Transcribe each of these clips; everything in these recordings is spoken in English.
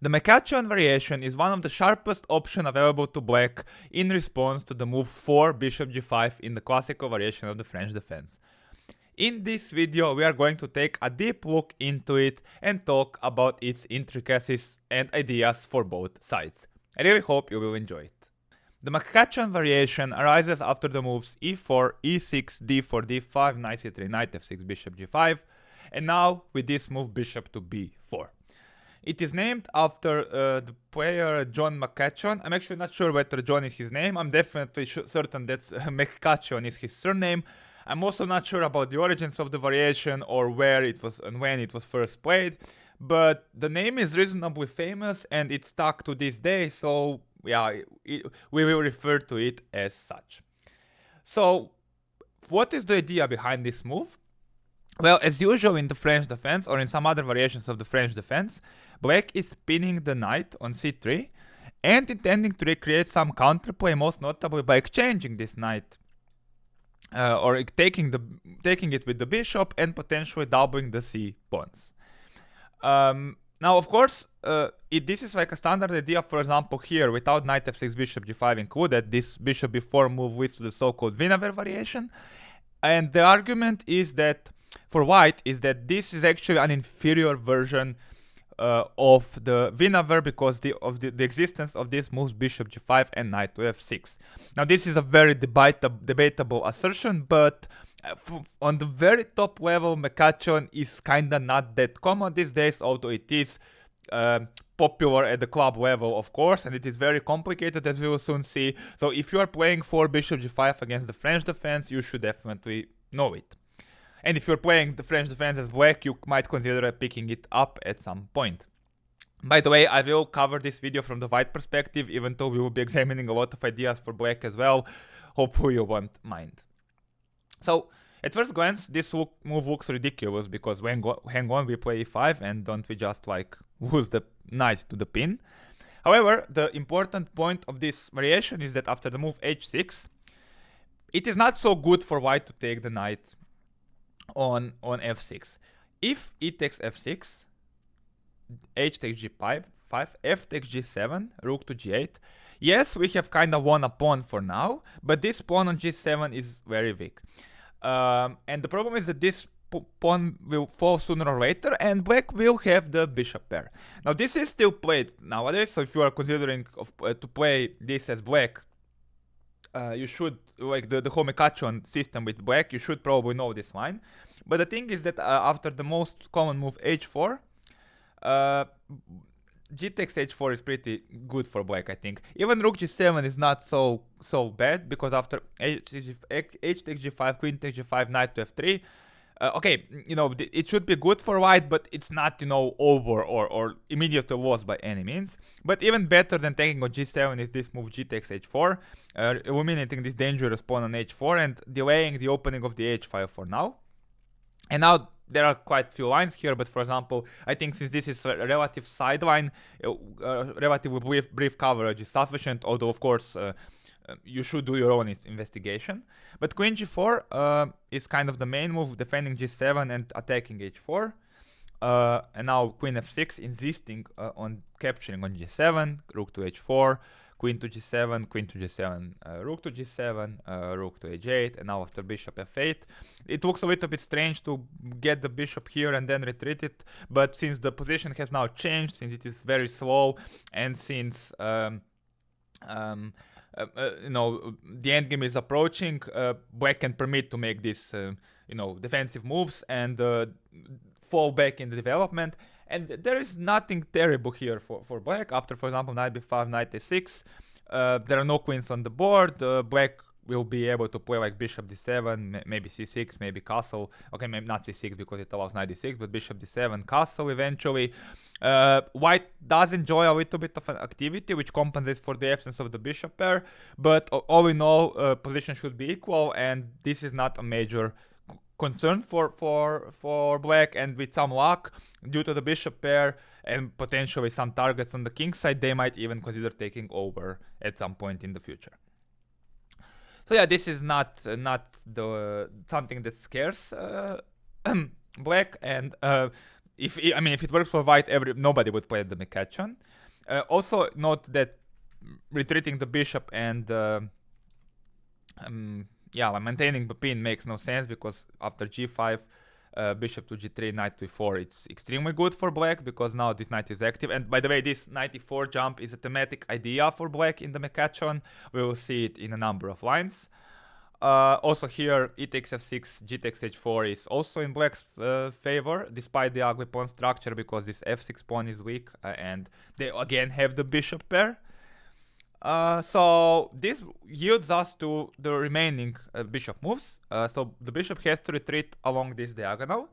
The McCutcheon variation is one of the sharpest options available to black in response to the move 4 bishop g5 in the classical variation of the French defense. In this video, we are going to take a deep look into it and talk about its intricacies and ideas for both sides. I really hope you will enjoy it. The McCutcheon variation arises after the moves e4, e6, d4, d5, knight c3, knight f6, bishop g5, and now with this move bishop to b4. It is named after the player John McCutcheon. I'm actually not sure whether John is his name. I'm definitely certain that McCutcheon is his surname. I'm also not sure about the origins of the variation or where it was and when it was first played, but the name is reasonably famous and it's stuck to this day, so yeah, we will refer to it as such. So, what is the idea behind this move? Well, as usual in the French defense, or in some other variations of the French defense, black is pinning the knight on c3 and intending to recreate some counterplay, most notably by exchanging this knight or taking it with the bishop and potentially doubling the c pawns. Now, of course, this is like a standard idea. For example, here, without knight f6, bishop g5 included, this bishop b4 move leads to the so-called Be3 Ne4 variation. And the argument is that, for white, is that this is actually an inferior version of the Be3 Ne4 because of the existence of these moves bishop g5 and knight to f6. Now, this is a very debatable assertion, but on the very top level, McCutcheon is kinda not that common these days, although it is popular at the club level, of course, and it is very complicated, as we will soon see. So if you are playing for bishop g5 against the French defense, you should definitely know it. And if you're playing the French defense as black, you might consider picking it up at some point. By the way, I will cover this video from the white perspective, even though we will be examining a lot of ideas for black as well. Hopefully you won't mind. So, at first glance, this move looks ridiculous because hang on, we play e5 and don't we just like lose the knight to the pin. However, the important point of this variation is that after the move h6, it is not so good for white to take the knight on f6. If e takes f6, h takes g5, f takes g7, rook to g8. Yes, we have kind of won a pawn for now, but this pawn on g7 is very weak. And the problem is that this pawn will fall sooner or later, and black will have the bishop pair. Now, this is still played nowadays, so if you are considering to play this as black, you should, like the whole McCutcheon system with black, you should probably know this line. But the thing is that after the most common move h4, g takes h4 is pretty good for black, I think. Even rook g7 is not so bad, because after h takes g5, queen takes g5, knight to f3, okay, you know, it should be good for white, but it's not, you know, over or immediately lost by any means. But even better than taking on g7 is this move g takes h4, eliminating this dangerous pawn on h4 and delaying the opening of the h5 for now. And now there are quite few lines here, but for example, I think since this is a relative sideline, relatively brief coverage is sufficient, although of course you should do your own investigation. But queen g4 is kind of the main move, defending g7 and attacking h4. And now queen f6, insisting on capturing on g7, rook to h4, queen to g7, queen to g7, rook to g7, rook to h8, and now after bishop f8. It looks a little bit strange to get the bishop here and then retreat it, but since the position has now changed, since it is very slow, and since you know, the endgame is approaching, black can permit to make this you know, defensive moves and fall back in the development. And there is nothing terrible here for black. After, for example, knight b5, knight a6, there are no queens on the board. Black will be able to play like bishop d7, maybe c6, maybe castle. Okay, maybe not c6 because it allows knight d6, but bishop d7, castle eventually. White does enjoy a little bit of an activity, which compensates for the absence of the bishop pair. But all in all, position should be equal, and this is not a major concern for black, and with some luck, due to the bishop pair and potentially some targets on the king side, they might even consider taking over at some point in the future. So yeah, this is not the something that scares black, and if it works for white, nobody would play the McCutcheon. Also note that retreating the bishop and maintaining the pin makes no sense, because after g5, bishop to g3, knight to e4, it's extremely good for black, because now this knight is active. And by the way, this knight e4 jump is a thematic idea for black in the McCutcheon. We will see it in a number of lines. Also here, e takes f6, g takes h4 is also in black's favor, despite the ugly pawn structure, because this f6 pawn is weak, and they again have the bishop pair. So this yields us to the remaining bishop moves. So the bishop has to retreat along this diagonal.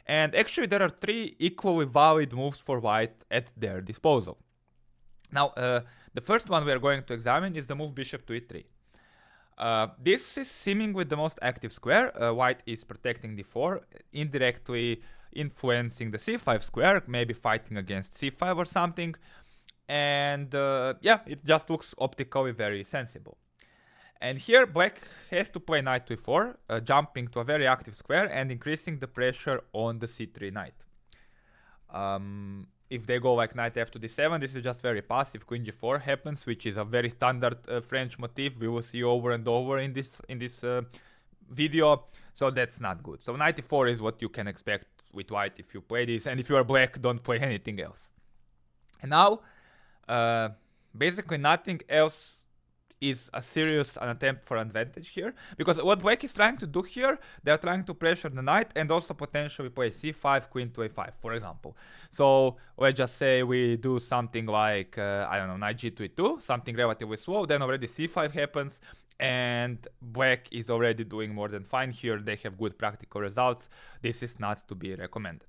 And actually there are 3 equally valid moves for white at their disposal. Now, the first one we are going to examine is the move bishop to e3. This is seemingly the most active square. White is protecting d4, indirectly influencing the c5 square, maybe fighting against c5 or something. And it just looks optically very sensible. And here black has to play knight to e4, jumping to a very active square and increasing the pressure on the c3 knight. If they go like knight f to d7, this is just very passive. Queen g4 happens, which is a very standard French motif we will see over and over in this video. So that's not good. So knight e4 is what you can expect with white if you play this, and if you are black, don't play anything else. And now basically nothing else is a serious attempt for advantage here, because what black is trying to do here, they are trying to pressure the knight and also potentially play c5, queen to a5, for example. So let's just say we do something like I don't know, knight g to e2, something relatively slow, then already c5 happens, and black is already doing more than fine here. They have good practical results. This is not to be recommended.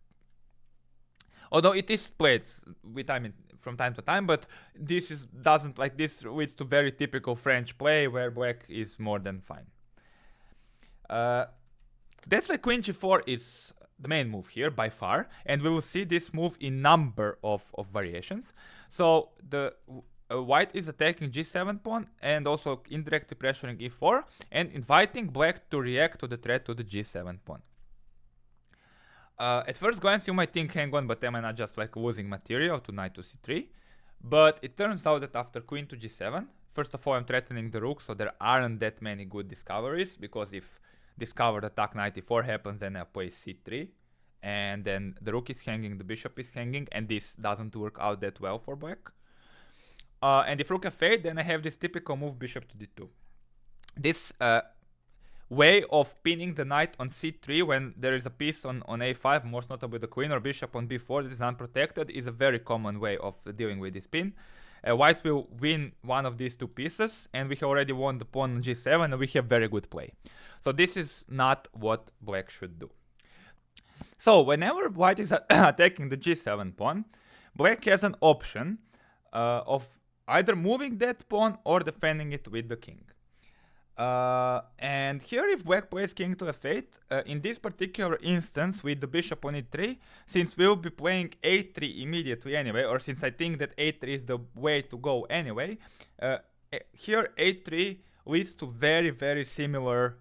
Although it is played with from time to time, but this leads to very typical French play where black is more than fine. That's why queen g4 is the main move here by far, and we will see this move in number of variations. So the white is attacking g7 pawn and also indirectly pressuring e4 and inviting black to react to the threat to the g7 pawn. At first glance, you might think, hang on, but am I not just like losing material to knight to c3? But it turns out that after queen to g7, first of all, I'm threatening the rook, so there aren't that many good discoveries, because if discovered attack knight e4 happens, then I play c3, and then the rook is hanging, the bishop is hanging, and this doesn't work out that well for black. And if rook f8, then I have this typical move bishop to d2. This way of pinning the knight on c3 when there is a piece on a5, most notably the queen or bishop on b4 that is unprotected, is a very common way of dealing with this pin. White will win one of these two pieces, and we have already won the pawn on g7, and we have very good play. So this is not what black should do. So whenever white is attacking the g7 pawn, black has an option of either moving that pawn or defending it with the king. And here if black plays king to f8, in this particular instance with the bishop on e3, since we'll be playing a3 immediately anyway, or since I think that a3 is the way to go anyway, here a3 leads to very similar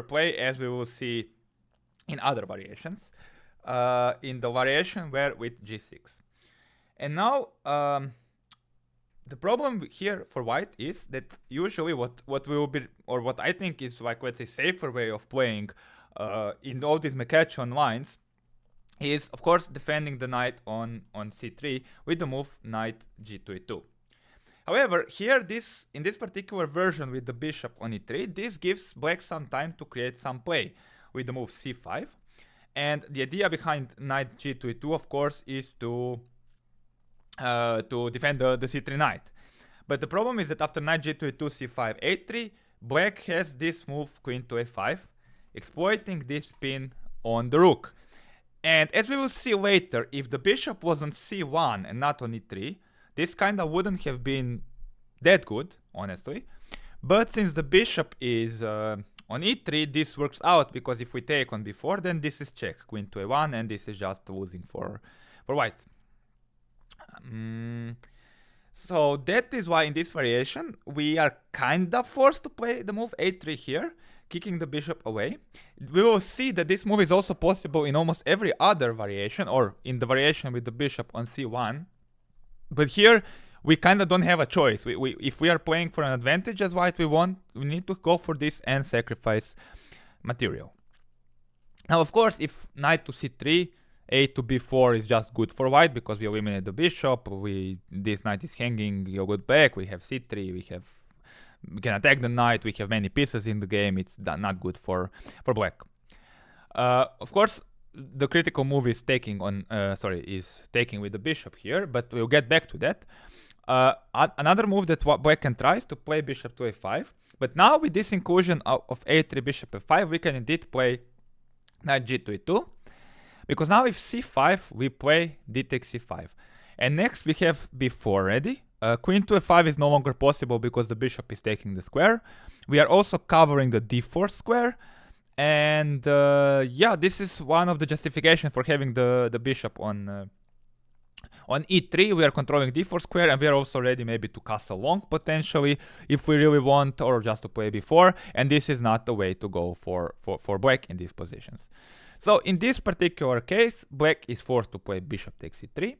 play as we will see in other variations, in the variation where with g6. And now the problem here for white is that usually what will be, or what I think is like, let's say, safer way of playing in all these McCutcheon lines is, of course, defending the knight on c3 with the move knight g to e2. However, here in this particular version with the bishop on e3, this gives black some time to create some play with the move c5. And the idea behind knight g to e2, of course, is to defend the c3 knight. But the problem is that after knight g to e2, c5, a3, black has this move queen to a5, exploiting this pin on the rook. And as we will see later, if the bishop was on c1 and not on e3, this kinda wouldn't have been that good, honestly. But since the bishop is on e3, this works out, because if we take on b4, then this is check, queen to a1, and this is just losing for white. So that is why in this variation we are kinda forced to play the move a3 here, kicking the bishop away, we will see that this move is also possible in almost every other variation, or in the variation with the bishop on c1. But here, we kind of don't have a choice. If we are playing for an advantage as white, we need to go for this and sacrifice material. Now, of course, if knight to c3, a to b4 is just good for white because we eliminate the bishop. This knight is hanging, you go back, we have c3, we can attack the knight, we have many pieces in the game. It's not good for black. Of course, the critical move is taking with the bishop here, but we'll get back to that. Another move that black can try is to play bishop to a5, but now with this inclusion of a3 bishop f5, we can indeed play knight g to e2, because now if c5, we play d takes c5, and next we have b4 ready. Queen to f5 is no longer possible because the bishop is taking the square. We are also covering the d4 square, and yeah, this is one of the justifications for having the bishop on e3. We are controlling d4 square, and we are also ready maybe to castle long potentially if we really want, or just to play b4, and this is not the way to go for black in these positions. So in this particular case, black is forced to play bishop takes c3,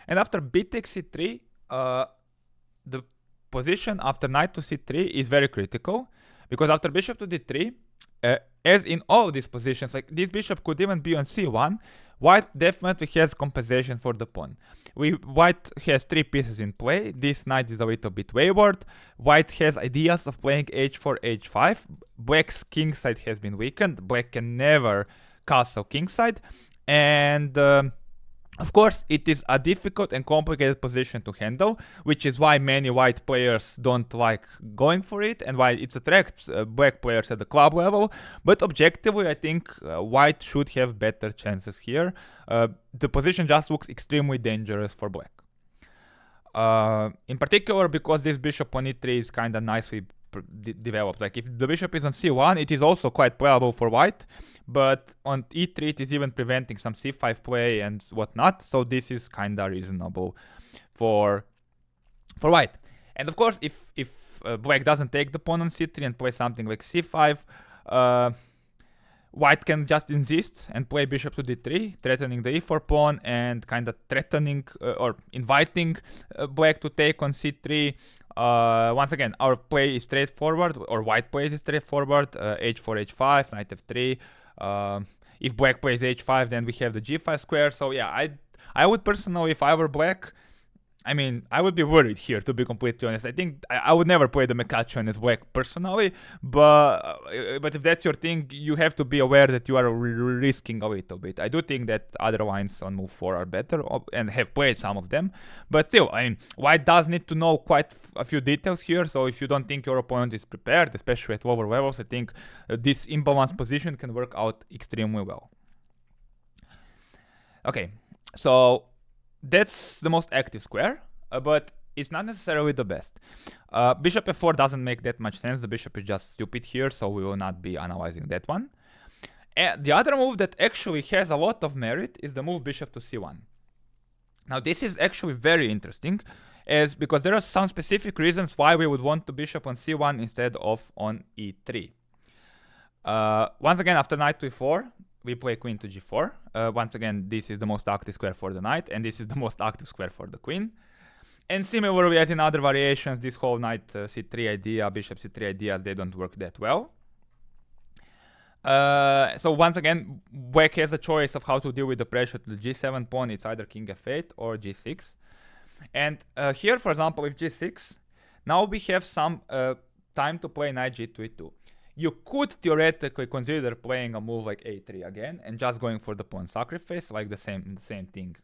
and after b takes c3, the position after knight to c3 is very critical, because after bishop to d3, as in all these positions, like this bishop could even be on c1, white definitely has compensation for the pawn. White has 3 pieces in play. This knight is a little bit wayward. White has ideas of playing h4, h5. Black's kingside has been weakened. Black can never castle kingside, and of course, it is a difficult and complicated position to handle, which is why many white players don't like going for it, and why it attracts black players at the club level. But objectively, I think white should have better chances here. The position just looks extremely dangerous for black. In particular, because this bishop on e3 is kind of nicely developed. Like if the bishop is on c1, it is also quite playable for white, but on e3 it is even preventing some c5 play and whatnot, so this is kind of reasonable for white. And of course, if black doesn't take the pawn on c3 and play something like c5, white can just insist and play bishop to d3, threatening the e4 pawn and kind of threatening or inviting black to take on c3. Once again, our play is straightforward, or white plays is straightforward. h4, h5, knight f3. If black plays h5, then we have the g5 square. So yeah, I would personally, if I were black, I mean, I would be worried here, to be completely honest. I think I would never play the McCutcheon as black personally, but if that's your thing, you have to be aware that you are risking a little bit. I do think that other lines on move 4 are better, and have played some of them, but still, I mean, white does need to know quite a few details here, so if you don't think your opponent is prepared, especially at lower levels, I think this imbalanced position can work out extremely well. Okay, so that's the most active square, but it's not necessarily the best. Bishop f4 doesn't make that much sense. The bishop is just stupid here, so we will not be analyzing that one. And the other move that actually has a lot of merit is the move bishop to c1. Now this is actually very interesting, because there are some specific reasons why we would want the bishop on c1 instead of on e3. Once again, after knight to e4, we play queen to g4. Once again, this is the most active square for the knight, and this is the most active square for the queen. And similarly as in other variations, this whole knight c3 idea, bishop c3 ideas, they don't work that well. So once again, black has a choice of how to deal with the pressure to the g7 pawn. It's either king f8 or g6. And here, for example, with g6, now we have some time to play knight g to e2. You could theoretically consider playing a move like a3 again and just going for the pawn sacrifice, like the same thing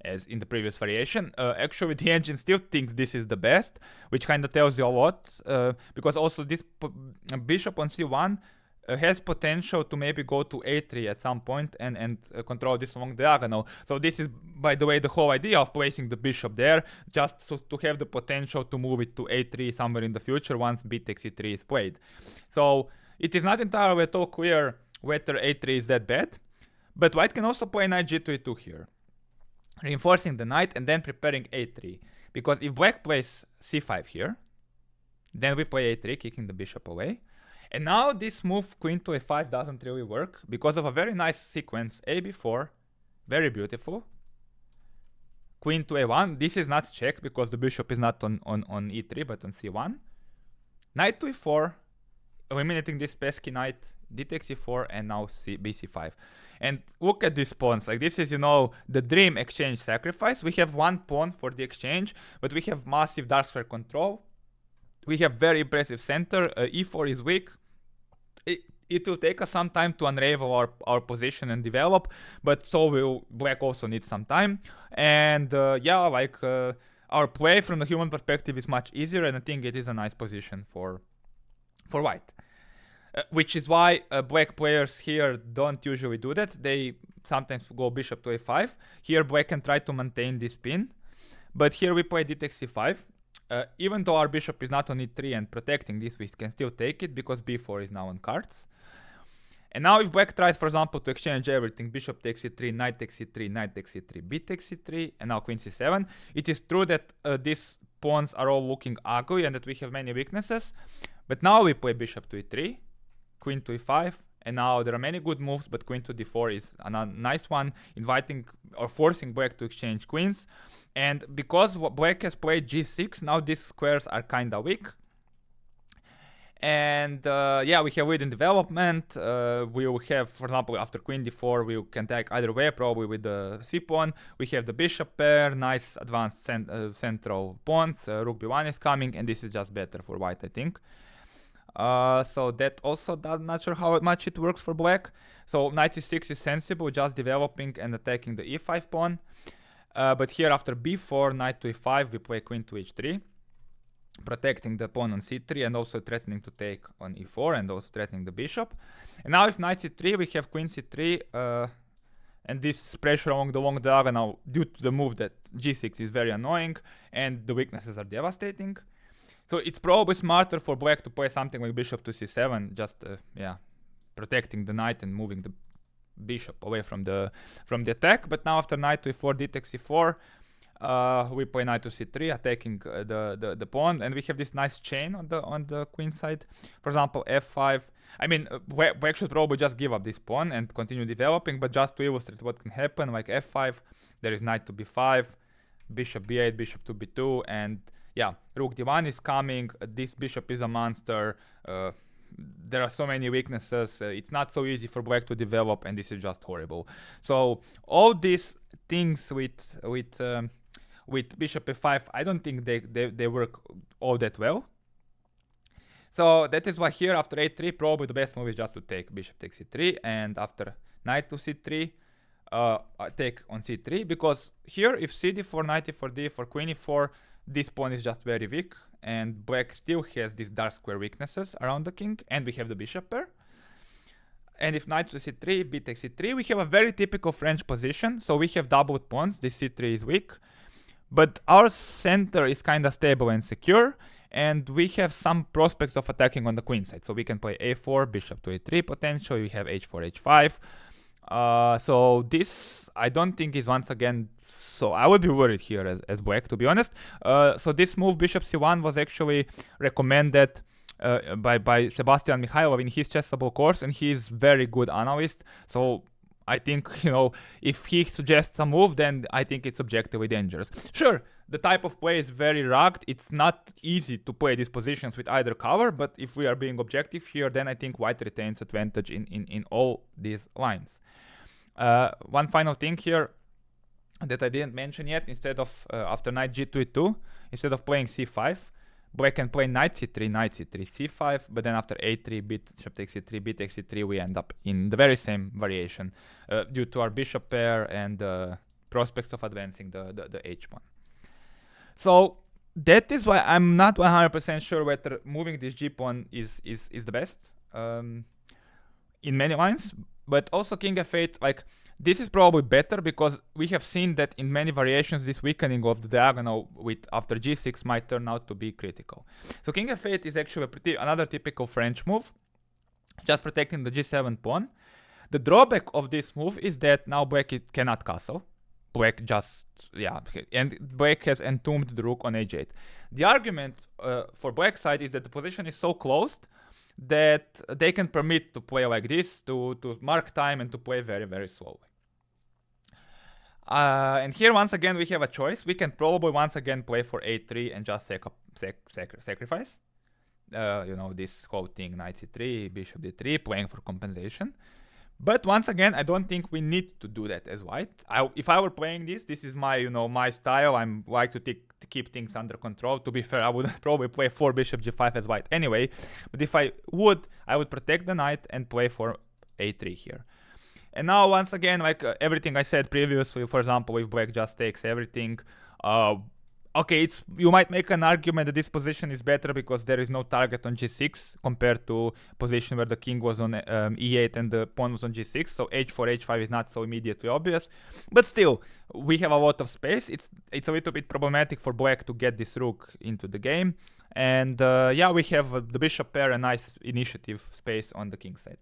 as in the previous variation. Actually, the engine still thinks this is the best, which kind of tells you a lot, because also this bishop on c1 has potential to maybe go to a3 at some point and control this long diagonal. So this is, by the way, the whole idea of placing the bishop there, just so to have the potential to move it to a3 somewhere in the future once b takes e3 is played. So it is not entirely at all clear whether a3 is that bad, but white can also play knight g to e2 here, reinforcing the knight and then preparing a3. Because if black plays c5 here, then we play a3, kicking the bishop away. And now this move queen to a5 doesn't really work because of a very nice sequence. ab4, very beautiful. Queen to a1, this is not check because the bishop is not on e3 but on c1. Knight to e4, eliminating this pesky knight, d takes e4, and now bc5. And look at these pawns, like this is, you know, the dream exchange sacrifice. We have one pawn for the exchange, but we have massive dark square control. We have very impressive center, e4 is weak. It will take us some time to unravel our position and develop, but so will black also need some time. And yeah, like our play from the human perspective is much easier, and I think it is a nice position for white. Which is why black players here don't usually do that. They sometimes go bishop to a5. Here black can try to maintain this pin, but here we play d takes c5. Even though our bishop is not on e3 and protecting this, we can still take it because b4 is now on cards. And now if black tries, for example, to exchange everything, bishop takes e3, knight takes e3, knight takes e3, b takes e3, and now queen c7, it is true that these pawns are all looking ugly and that we have many weaknesses. But now we play bishop to e3, queen to e5, and now there are many good moves, but queen to d4 is a nice one, inviting or forcing black to exchange queens. And because black has played g6, now these squares are kinda weak. And yeah, we have lead in development. We will have, for example, after queen d4, we can take either way, probably with the c pawn. We have the bishop pair, nice advanced central pawns. Rook b1 is coming, and this is just better for white, I think. So that also not sure how much it works for black. So knight c6 is sensible, just developing and attacking the e5 pawn. But here after b4, knight to e5, we play queen to h3, protecting the pawn on c3 and also threatening to take on e4 and also threatening the bishop. And now if knight c3, we have queen c3, and this pressure along the long diagonal due to the move that g6 is very annoying and the weaknesses are devastating. So it's probably smarter for black to play something like bishop to c7, just yeah, protecting the knight and moving the bishop away from the attack. But now after knight to e4, d takes e4, we play knight to c3, attacking the pawn, and we have this nice chain on the queen side. For example, f5. I mean, black should probably just give up this pawn and continue developing, but just to illustrate what can happen, like f5, there is knight to b5, bishop b8, bishop to b2, and yeah, rook d1 is coming. This bishop is a monster. There are so many weaknesses. It's not so easy for black to develop, and this is just horrible. So all these things with bishop f5, I don't think they work all that well. So that is why here after a3, probably the best move is just to take bishop takes c3, and after knight to c3, take on c3, because here if cd4, knight e4, d4, queen e4, this pawn is just very weak, and black still has these dark square weaknesses around the king, and we have the bishop pair. And if knight to c3, b takes c3, we have a very typical French position. So we have doubled pawns, this c3 is weak, but our center is kind of stable and secure, and we have some prospects of attacking on the queen side. So we can play a4, bishop to a3 potential, we have h4, h5. So this I don't think is once again, so I would be worried here as black, to be honest. So this move bishop c1 was actually recommended by Sebastian Mikhailov in his Chessable course, and he's very good analyst. So I think, you know, if he suggests a move, then I think it's objectively dangerous. Sure, the type of play is very rugged. It's not easy to play these positions with either cover, but if we are being objective here, then I think white retains advantage in all these lines. One final thing here that I didn't mention yet, instead of after knight g2 e2, instead of playing c5, black can play knight c3, c5, but then after a3, bishop takes c3, b takes c3, we end up in the very same variation due to our bishop pair and prospects of advancing the h pawn. So that is why I'm not 100% sure whether moving this g pawn is the best in many lines. But also king f8, like, this is probably better because we have seen that in many variations this weakening of the diagonal with after g6 might turn out to be critical. So king f8 is actually another typical French move, just protecting the g7 pawn. The drawback of this move is that now black cannot castle. Black just, yeah, and black has entombed the rook on h8. The argument for black side is that the position is so closed that they can permit to play like this, to mark time and to play very, very slowly. And here once again we have a choice. We can probably once again play for a3 and just sacrifice. This whole thing, knight c3, bishop d3, playing for compensation. But once again, I don't think we need to do that as white. If I were playing this is my, my style. I'm like to keep things under control. To be fair, I would probably play 4 bishop g5 as white anyway. But if I would protect the knight and play for a3 here. And now once again, like everything I said previously, for example, if black just takes everything, okay, you might make an argument that this position is better because there is no target on g6 compared to position where the king was on e8 and the pawn was on g6. So h4, h5 is not so immediately obvious. But still, we have a lot of space. It's a little bit problematic for black to get this rook into the game. And yeah, we have the bishop pair, a nice initiative space on the king side.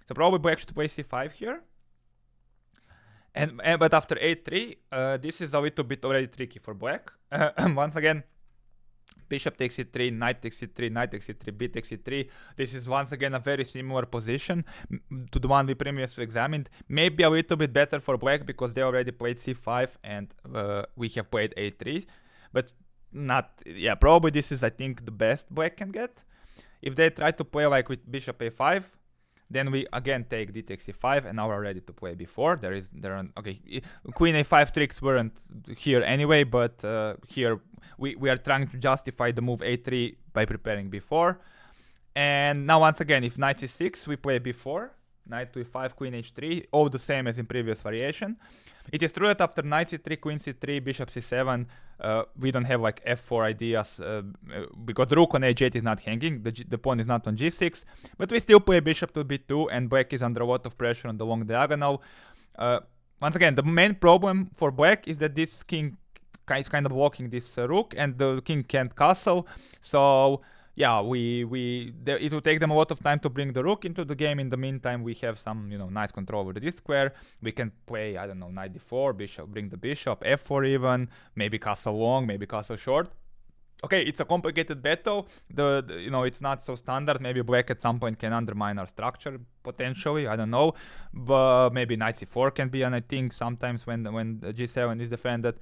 So probably black should play c5 here. But after a3, this is a little bit already tricky for black. Once again, bishop takes c3, knight takes c3, knight takes c3, b takes c3. This is once again a very similar position to the one we previously examined. Maybe a little bit better for black because they already played c5 and we have played a3. But not, yeah, probably this is, I think, the best black can get. If they try to play like with bishop a5, then we again take d takes c5, and now we're ready to play b4. Okay, queen a5 tricks weren't here anyway, but here we are trying to justify the move a3 by preparing b4. And now once again, if knight c6, we play b4, knight to e5, queen h3, all the same as in previous variation. It is true that after knight c3, queen c3, bishop c7, we don't have like f4 ideas because the rook on h8 is not hanging, the pawn is not on g6, but we still play bishop to b2 and black is under a lot of pressure on the long diagonal. Once again, the main problem for black is that this king is kind of blocking this rook and the king can't castle, so yeah, it will take them a lot of time to bring the rook into the game. In the meantime, we have some, nice control over this square. We can play, I don't know, knight d4, bishop, bring the bishop, f4 even, maybe castle long, maybe castle short. Okay, it's a complicated battle. It's not so standard. Maybe black at some point can undermine our structure potentially. I don't know, but maybe knight c4 can be, and I think sometimes when g7 is defended.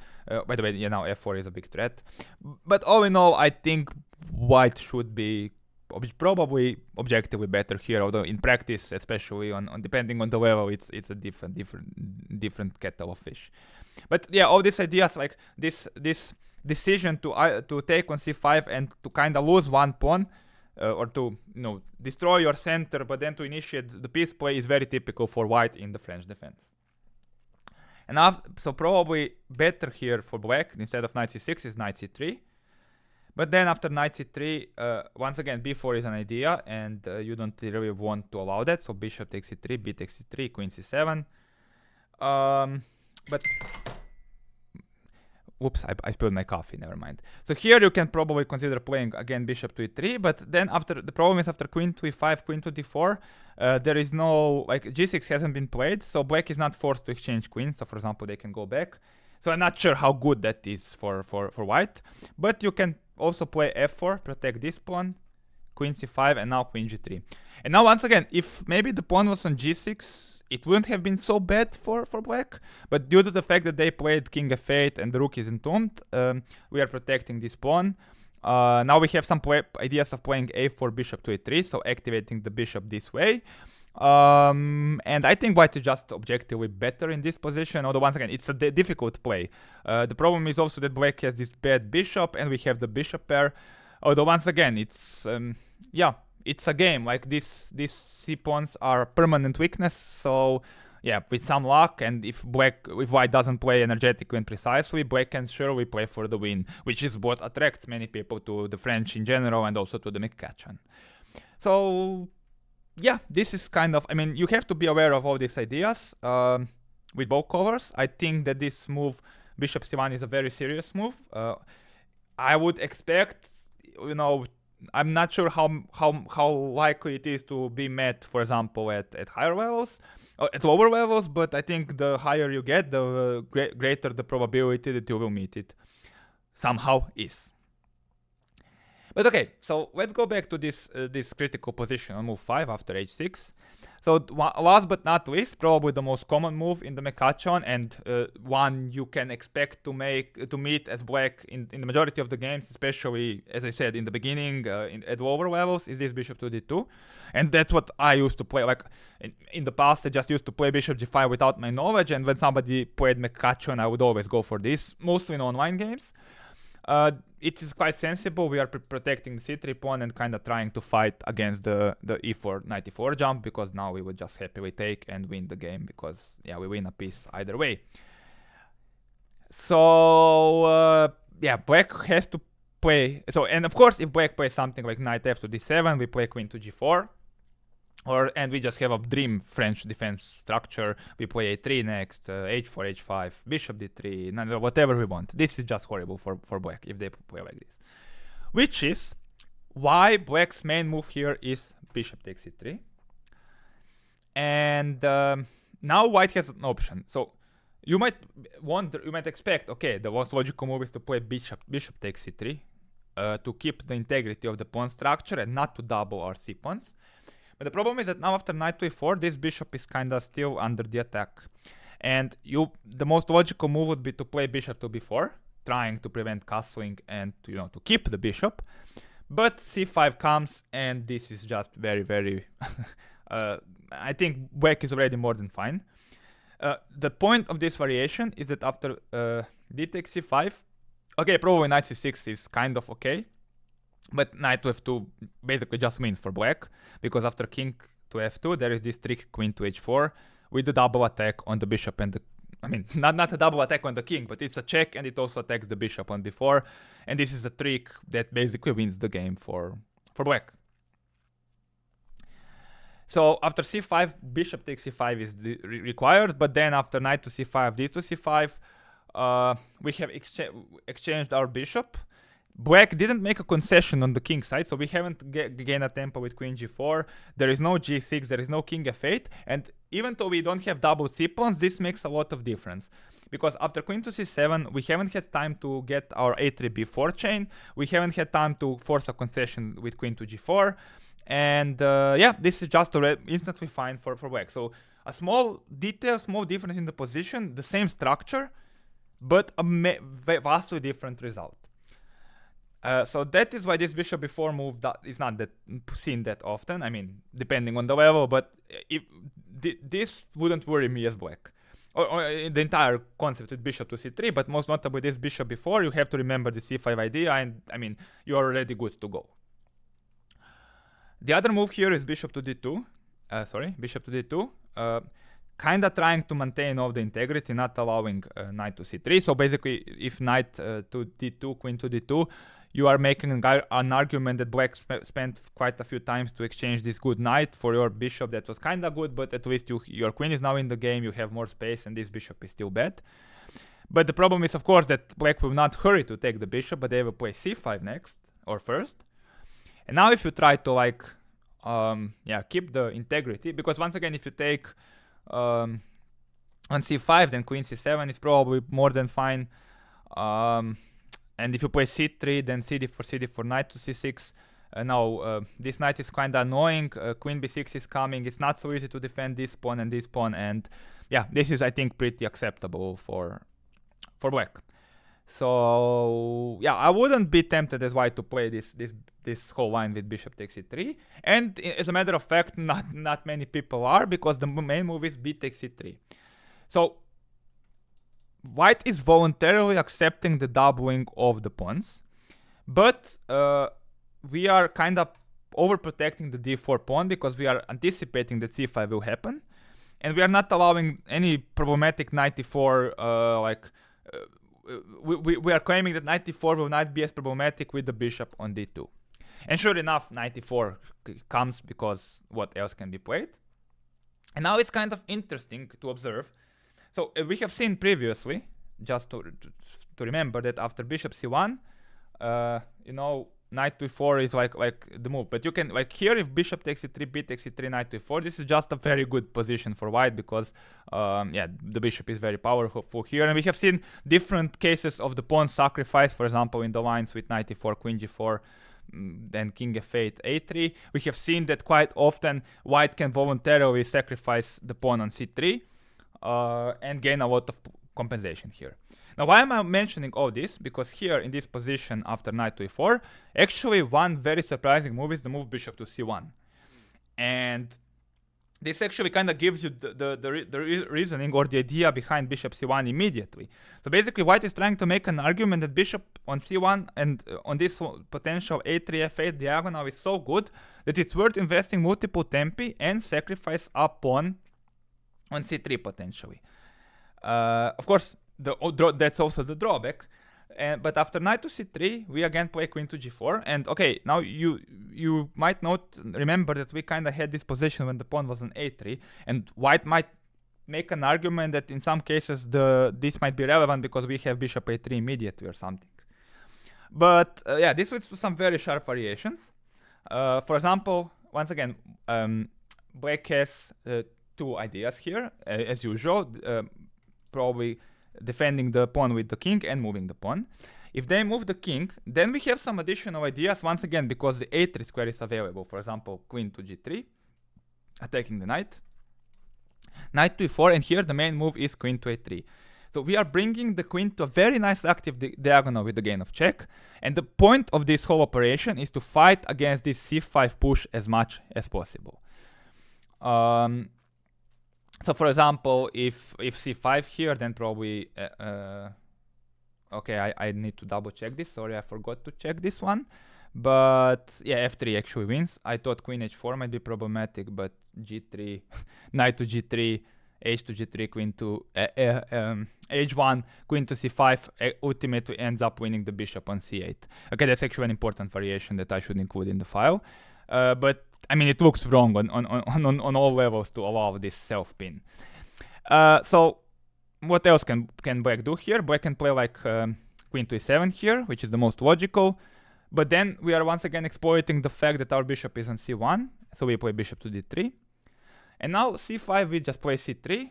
By the way, f4 is a big threat. But all in all, I think white should be probably objectively better here. Although in practice, especially on depending on the level, it's a different kettle of fish. But yeah, all these ideas like this decision to take on c5 and to kind of lose one pawn or to destroy your center but then to initiate the piece play is very typical for white in the French defense. And so probably better here for black instead of knight c6 is knight c3. But then after knight c3, once again b4 is an idea and you don't really want to allow that, so bishop takes c3, b takes c3, queen c7. But whoops, I spilled my coffee, never mind. So here you can probably consider playing again bishop to e3, but then the problem is after queen to e5, queen to d4, there is no, like g6 hasn't been played, so black is not forced to exchange queens, so for example they can go back. So I'm not sure how good that is for white, but you can also play f4, protect this pawn, queen c5, and now queen g3. And now once again, if maybe the pawn was on g6, it wouldn't have been so bad for black, but due to the fact that they played king f8 and the rook is entombed, we are protecting this pawn. Now we have some ideas of playing a4, bishop to a3, so activating the bishop this way. And I think white is just objectively better in this position, although once again, it's a difficult play. The problem is also that black has this bad bishop and we have the bishop pair. Although once again, it's it's a game. Like these c-pawns are permanent weakness, so yeah, with some luck, and if white doesn't play energetically and precisely, black can surely play for the win, which is what attracts many people to the French in general and also to the McCutcheon. So yeah, this is kind of, you have to be aware of all these ideas with both colors. I think that this move, bishop c1, is a very serious move. I would expect, I'm not sure how likely it is to be met, for example, at higher levels, at lower levels, but I think the higher you get, the greater the probability that you will meet it somehow is. But okay, so let's go back to this this critical position on move 5 after h6. So last but not least, probably the most common move in the McCutcheon, and one you can expect to meet as black in the majority of the games, especially as I said in the beginning at lower levels, is this bishop to d2, and that's what I used to play. Like in the past, I just used to play bishop g5 without my knowledge, and when somebody played McCutcheon, I would always go for this, mostly in online games. It is quite sensible. We are protecting the c3 pawn and kind of trying to fight against the e4 knight e4 jump, because now we would just happily take and win the game, because yeah, we win a piece either way. So yeah, black has to play. So, and of course, if black plays something like knight f to d7, we play queen to g4. And we just have a dream French defense structure. We play a3 next, h4, h5, bishop d3, whatever we want. This is just horrible for black if they play like this. Which is why black's main move here is bishop takes e3. And now white has an option. So you might wonder, you might expect, okay, the most logical move is to play bishop takes e3 to keep the integrity of the pawn structure and not to double our c pawns. But the problem is that now after knight to e4, this bishop is kind of still under the attack. And the most logical move would be to play bishop to b4, trying to prevent castling and to keep the bishop. But c5 comes, and this is just very, very... I think black is already more than fine. The point of this variation is that after d takes c5, okay, probably knight c6 is kind of okay. But knight to f2 basically just wins for black, because after king to f2 there is this trick queen to h4 with the double attack on the bishop and the... I mean, not a double attack on the king, but it's a check and it also attacks the bishop on b4. And this is a trick that basically wins the game for black. So after c5, bishop takes c5 is required, but then after knight to c5, d to c5, we have exchanged our bishop. Black didn't make a concession on the king side, so we haven't gained a tempo with queen g4. There is no g6, there is no king f8, and even though we don't have double c-pawns, this makes a lot of difference. Because after queen to c7, we haven't had time to get our a3 b4 chain, we haven't had time to force a concession with queen to g4, and yeah, this is just instantly fine for black. So a small detail, small difference in the position, the same structure, but a vastly different result. So that is why this bishop b4 move is not that seen that often. I mean, depending on the level, but this wouldn't worry me as black. Or the entire concept with bishop to c3, but most notably this bishop b4, you have to remember the c5 idea, and I mean, you are already good to go. The other move here is bishop to d2. Bishop to d2. Kinda trying to maintain all the integrity, not allowing knight to c3. So basically, if knight to d2, queen to d2, you are making an argument that black spent quite a few times to exchange this good knight for your bishop that was kinda good, but at least your queen is now in the game, you have more space, and this bishop is still bad. But the problem is, of course, that black will not hurry to take the bishop, but they will play c5 next, or first. And now if you try to, like, keep the integrity, because once again, if you take on c5, then queen c7 is probably more than fine. And if you play c3, then cd4, knight to c6. Now, this knight is kind of annoying. Queen b6 is coming. It's not so easy to defend this pawn and this pawn. And yeah, this is, I think, pretty acceptable for black. So yeah, I wouldn't be tempted as white to play this whole line with bishop takes c3. And as a matter of fact, not many people are, because the main move is b takes c3. So white is voluntarily accepting the doubling of the pawns, but we are kind of overprotecting the d4 pawn because we are anticipating that c5 will happen, and we are not allowing any problematic knight e4. We are claiming that knight e4 will not be as problematic with the bishop on d2. And sure enough, knight e4 comes because what else can be played? And now it's kind of interesting to observe. So we have seen previously, just to remember, that after bishop c1, knight to e4 is like the move. But you can, like here, if bishop takes e3, b takes e3, knight to e4, this is just a very good position for white, because the bishop is very powerful here. And we have seen different cases of the pawn sacrifice, for example, in the lines with knight e4, queen g4, then king f8, a3. We have seen that quite often white can voluntarily sacrifice the pawn on c3 and gain a lot of compensation here. Now, why am I mentioning all this? Because here in this position after knight to e4, actually one very surprising move is the move bishop to c1. And this actually kind of gives you the reasoning or the idea behind bishop c1 immediately. So basically white is trying to make an argument that bishop on c1 and on this potential a3 f8 diagonal is so good that it's worth investing multiple tempi and sacrifice a pawn on c3 potentially. Of course, that's also the drawback. But after knight to c3, we again play queen to g4. And okay, now you might remember that we kind of had this position when the pawn was on a3, and white might make an argument that in some cases this might be relevant because we have bishop a3 immediately or something. But yeah, this leads to some very sharp variations. For example, once again, black has two ideas here, as usual, probably defending the pawn with the king and moving the pawn. If they move the king, then we have some additional ideas once again because the a3 square is available. For example, queen to g3, attacking the knight, knight to e4, and here the main move is queen to a3. So we are bringing the queen to a very nice active diagonal with the gain of check, and the point of this whole operation is to fight against this c5 push as much as possible. So for example, if c5 here, then probably okay, I need to double check this. Sorry, I forgot to check this one. But yeah, f3 actually wins. I thought queen h4 might be problematic, but g3, knight to g3, h to g3, queen to h1, queen to c5 ultimately ends up winning the bishop on c8. Okay, that's actually an important variation that I should include in the file. But I mean, it looks wrong on all levels to allow this self-pin. So what else can black do here? Black can play like queen to e7 here, which is the most logical. But then we are once again exploiting the fact that our bishop is on c1. So we play bishop to d3. And now c5, we just play c3,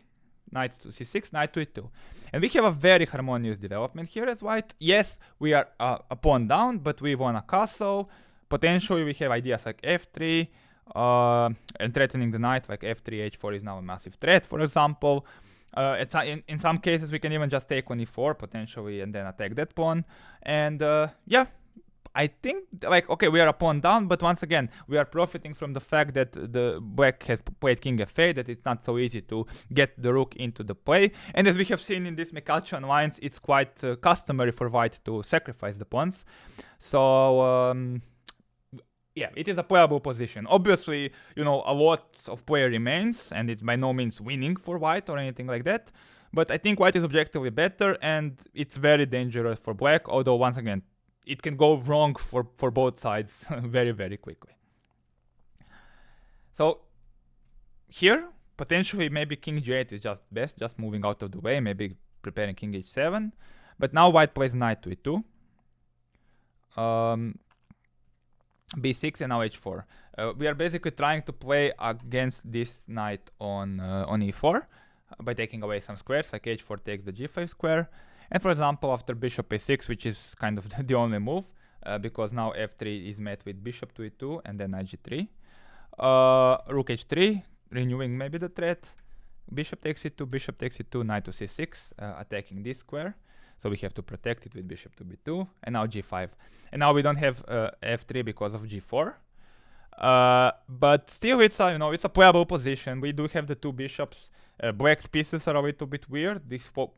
knight to c6, knight to e2. And we have a very harmonious development here as white. Yes, we are a pawn down, but we won a castle. Potentially, we have ideas like f3, and threatening the knight, like f3, h4 is now a massive threat, for example. In some cases, we can even just take on e4, potentially, and then attack that pawn. And yeah, I think, like, okay, we are a pawn down, but once again, we are profiting from the fact that the black has played king f8, that it's not so easy to get the rook into the play. And as we have seen in these McCutcheon lines, it's quite customary for white to sacrifice the pawns. So yeah, it is a playable position. Obviously, you know, a lot of play remains, and it's by no means winning for white or anything like that. But I think white is objectively better, and it's very dangerous for black, although once again, it can go wrong for both sides very, very quickly. So here, potentially maybe king g8 is just best, just moving out of the way, maybe preparing king h7. But now white plays knight to e2. b6 and now h4. We are basically trying to play against this knight on e4 by taking away some squares, like h4 takes the g5 square. And for example, after bishop a6, which is kind of the only move, because now f3 is met with bishop to e2 and then knight g3. Rook h3, renewing maybe the threat. Bishop takes e2, knight to c6, attacking this square. So we have to protect it with bishop to b2, and now g5. And now we don't have f3 because of g4. But still, it's a, it's a playable position. We do have the two bishops. Black's pieces are a little bit weird,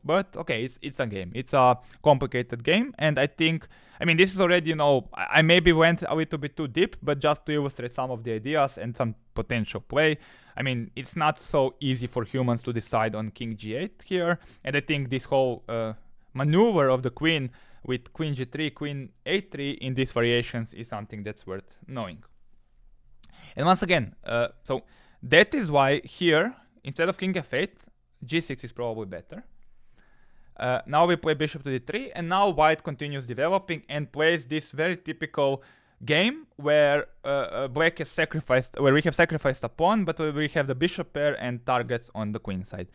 but okay, it's a game. It's a complicated game, and I think, I mean, this is already, I maybe went a little bit too deep, but just to illustrate some of the ideas and some potential play. I mean, it's not so easy for humans to decide on king g8 here, and I think this whole maneuver of the queen with queen g3, queen a3 in these variations is something that's worth knowing. And once again, so that is why here, instead of king f8, g6 is probably better. Now we play bishop to d3, and now white continues developing and plays this very typical game where black has sacrificed, where we have sacrificed a pawn, but where we have the bishop pair and targets on the queen side.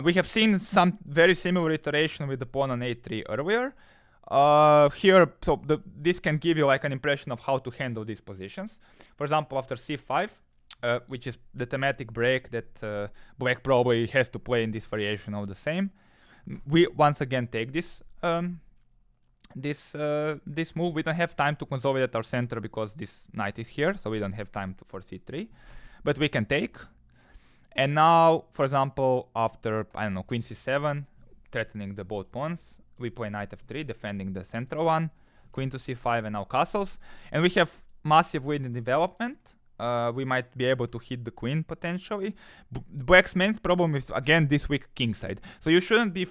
We have seen some very similar iteration with the pawn on a3 earlier. Here, so this can give you like an impression of how to handle these positions. For example, after c5, which is the thematic break that black probably has to play in this variation of the same, we once again take this this move. We don't have time to consolidate our center because this knight is here, so we don't have time for c3, but we can take. And now, for example, after, I don't know, queen c7, threatening the both pawns, we play knight f3, defending the central one, queen to c5, and now castles. And we have massive win in development. We might be able to hit the queen potentially. Black's main problem is, again, this weak king side. So you shouldn't be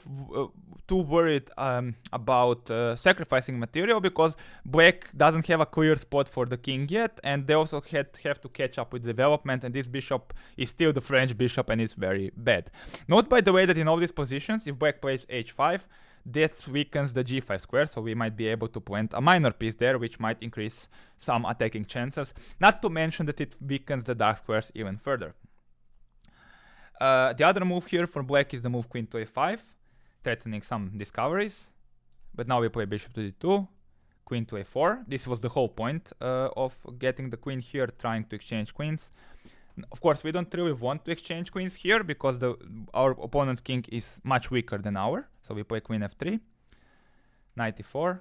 too worried about sacrificing material, because black doesn't have a clear spot for the king yet, and they also have to catch up with development, and this bishop is still the French bishop, and it's very bad. Note, by the way, that in all these positions, if black plays h5, that weakens the g5 square, so we might be able to plant a minor piece there, which might increase some attacking chances, not to mention that it weakens the dark squares even further. The other move here for black is the move queen to a5, threatening some discoveries, but now we play bishop to d2, queen to a4. This was the whole point of getting the queen here, trying to exchange queens. Of course, we don't really want to exchange queens here, because our opponent's king is much weaker than ours. So we play queen f3, knight e4,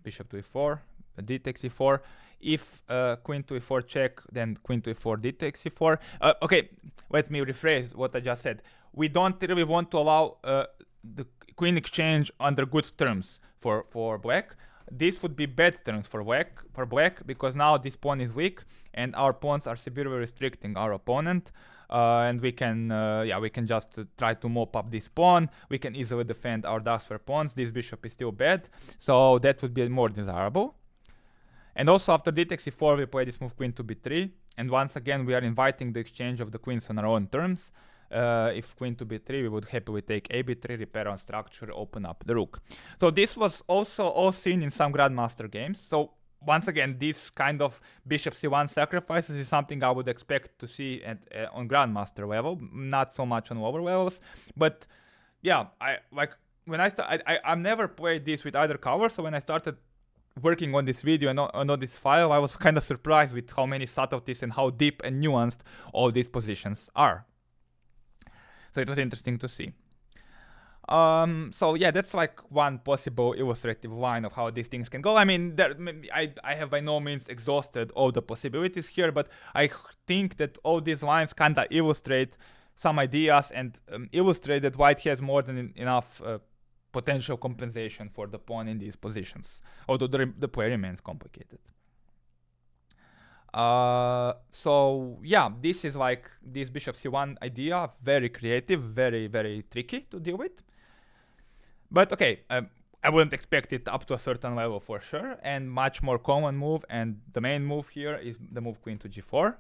bishop to e4, d takes e4. If queen to e4 check, then queen to e4, d takes e4. Okay, let me rephrase what I just said. We don't really want to allow the queen exchange under good terms for black. This would be bad terms for black, because now this pawn is weak, and our pawns are severely restricting our opponent. And we can just try to mop up this pawn. We can easily defend our dark square pawns. This bishop is still bad, so that would be more desirable. And also after d takes e4, we play this move queen to b3, and once again we are inviting the exchange of the queens on our own terms. If queen to b3, we would happily take a b3, repair on structure, open up the rook. So this was also all seen in some grandmaster games. So once again, this kind of bishop c1 sacrifices is something I would expect to see on grandmaster level, not so much on lower levels. But yeah, I've never played this with either cover, so when I started working on this video and on this file, I was kind of surprised with how many subtleties and how deep and nuanced all these positions are. So it was interesting to see. So yeah, that's like one possible illustrative line of how these things can go. I mean, I have by no means exhausted all the possibilities here, but I think that all these lines kind of illustrate some ideas and illustrate that white has more than enough potential compensation for the pawn in these positions, although the play remains complicated. So yeah, this is like this bishop c1 idea, very creative, very, very tricky to deal with. But okay, I wouldn't expect it up to a certain level for sure, and much more common move, and the main move here is the move queen to g4.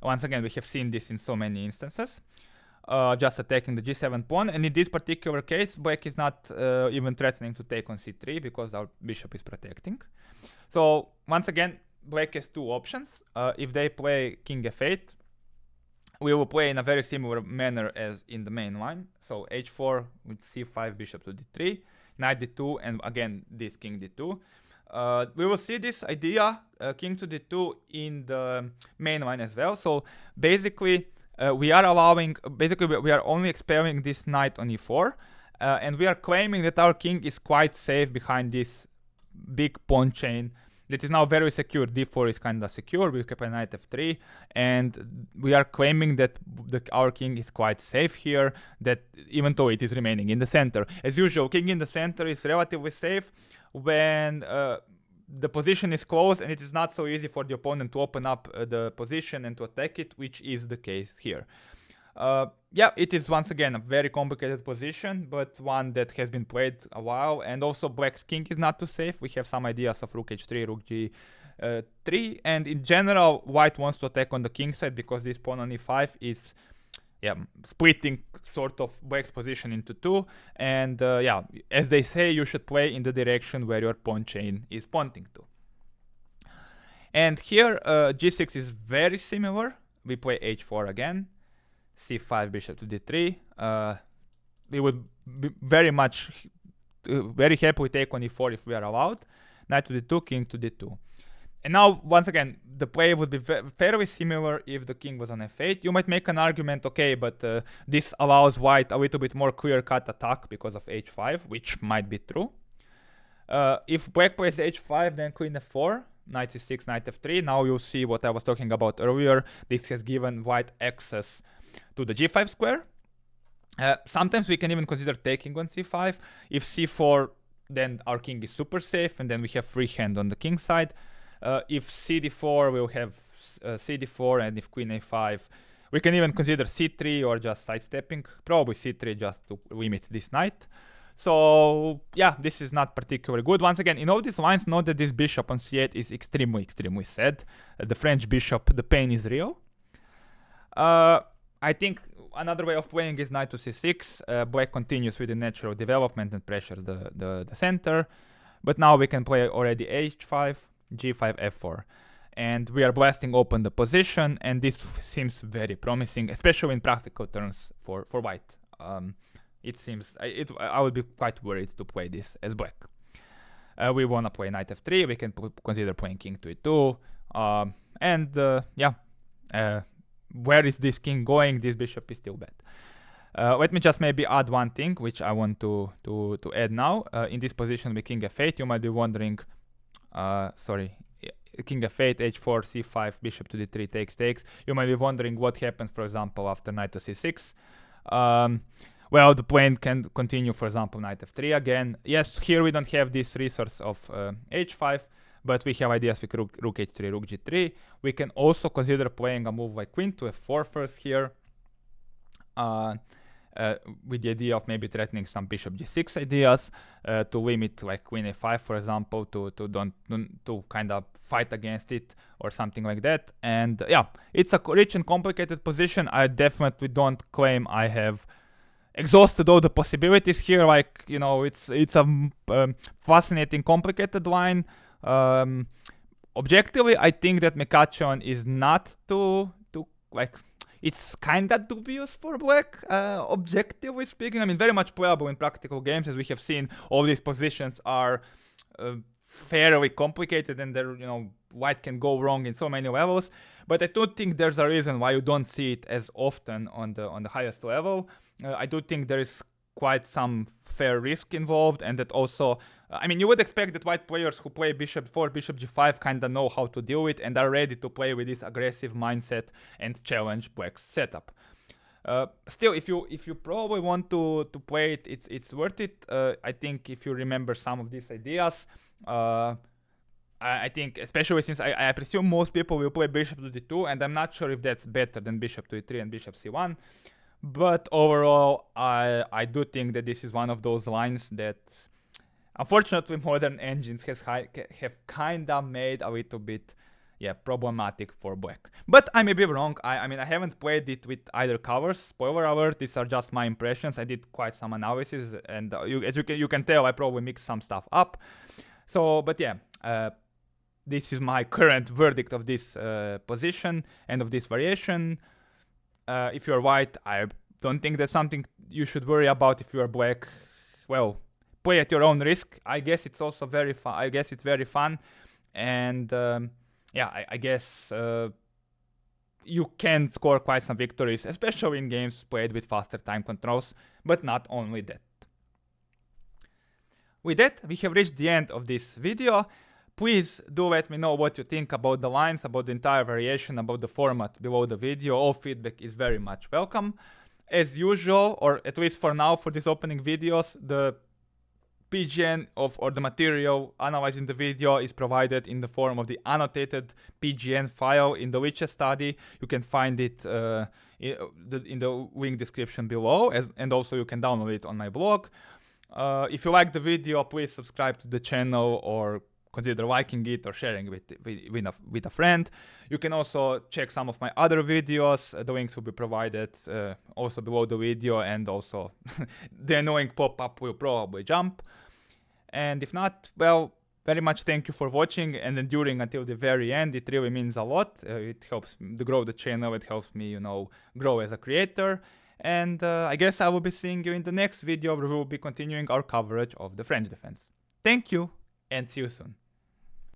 Once again, we have seen this in so many instances, just attacking the g7 pawn, and in this particular case, black is not even threatening to take on c3 because our bishop is protecting. So once again, black has two options. If they play king f8, we will play in a very similar manner as in the main line. So h4 with c5, bishop to d3, knight d2, and again this king d2. We will see this idea, king to d2, in the main line as well. So basically, we are only expelling this knight on e4, and we are claiming that our king is quite safe behind this big pawn chain that is now very secure. d4 is kind of secure. We keep a knight f3, and we are claiming that our king is quite safe here, that even though it is remaining in the center. As usual, king in the center is relatively safe when the position is close and it is not so easy for the opponent to open up the position and to attack it, which is the case here. Yeah, it is once again a very complicated position, but one that has been played a while, and also black's king is not too safe. We have some ideas of rook h3, rook g3, and in general, white wants to attack on the king side because this pawn on e5 is splitting sort of black's position into two, and yeah, as they say, you should play in the direction where your pawn chain is pointing to. And here, g6 is very similar. We play h4 again, c5, bishop to d3. We would very much very happy we take on e4 if we are allowed. Knight to d2, king to d2. And now, once again, the play would be fairly similar if the king was on f8. You might make an argument, okay, but this allows white a little bit more clear-cut attack because of h5, which might be true. If black plays h5, then queen f4, knight c6, knight f3. Now you'll see what I was talking about earlier. This has given white access to the g5 square. Sometimes we can even consider taking on c5. If c4, then our king is super safe, and then we have free hand on the king side. If cd4, we'll have cd4, and if queen a5, we can even consider c3 or just sidestepping. Probably c3 just to limit this knight. So yeah, this is not particularly good. Once again, in all these lines, note that this bishop on c8 is extremely sad. The French bishop, the pain is real. I think another way of playing is knight to c6. Black continues with the natural development and pressures the center. But now we can play already h5, g5, f4. And we are blasting open the position, and this seems very promising, especially in practical terms for white. It seems, I would be quite worried to play this as black. We want to play knight f3, we can consider playing king to e2. Where is this king going? This bishop is still bad. Let me just maybe add one thing, which I want to add now. In this position with king f8, you might be wondering, king f8, h4, c5, bishop to d3, takes. You might be wondering what happens, for example, after knight to c6. Well, the plan can continue, for example, knight f3 again. Yes, here we don't have this resource of h5, but we have ideas with rook h3, rook g3. We can also consider playing a move like queen to f4 first here, with the idea of maybe threatening some bishop g6 ideas, to limit like queen a5, for example, to kind of fight against it or something like that. And yeah, it's a rich and complicated position. I definitely don't claim I have exhausted all the possibilities here. Like, you know, it's a fascinating, complicated line. Objectively, I think that McCutcheon is not too like, it's kinda dubious for black, objectively speaking. I mean, very much playable in practical games, as we have seen. All these positions are fairly complicated, and there, you know, white can go wrong in so many levels. But I do think there's a reason why you don't see it as often on the highest level. I do think there is quite some fair risk involved, and that also, I mean, you would expect that white players who play bishop 4, bishop g5 kind of know how to deal with and are ready to play with this aggressive mindset and challenge black's setup. Still, if you probably want to play it, it's worth it. I think if you remember some of these ideas, I think, especially since I presume most people will play bishop to d2, and I'm not sure if that's better than bishop to e3 and bishop c1. But overall, I do think that this is one of those lines that, unfortunately, modern engines have kind of made a little bit, problematic for black. But I may be wrong. I mean, I haven't played it with either covers. Spoiler alert, these are just my impressions. I did quite some analysis, and as you can tell, I probably mixed some stuff up. So, but yeah, this is my current verdict of this position and of this variation. If you're white, I don't think that's something you should worry about. If you're black, well, play at your own risk. I guess it's also very fun. I guess it's very fun, and I guess you can score quite some victories, especially in games played with faster time controls. But not only that. With that, we have reached the end of this video. Please do let me know what you think about the lines, about the entire variation, about the format below the video. All feedback is very much welcome. As usual, or at least for now, for these opening videos, the PGN or the material analyzing the video is provided in the form of the annotated PGN file in the Witcher study. You can find it in the link description below, and also you can download it on my blog. If you like the video, please subscribe to the channel or consider liking it or sharing it with a friend. You can also check some of my other videos. The links will be provided also below the video, and also the annoying pop-up will probably jump. And if not, well, very much thank you for watching and enduring until the very end. It really means a lot. It helps to grow the channel. It helps me, you know, grow as a creator. And I guess I will be seeing you in the next video where we will be continuing our coverage of the French defense. Thank you, and see you soon.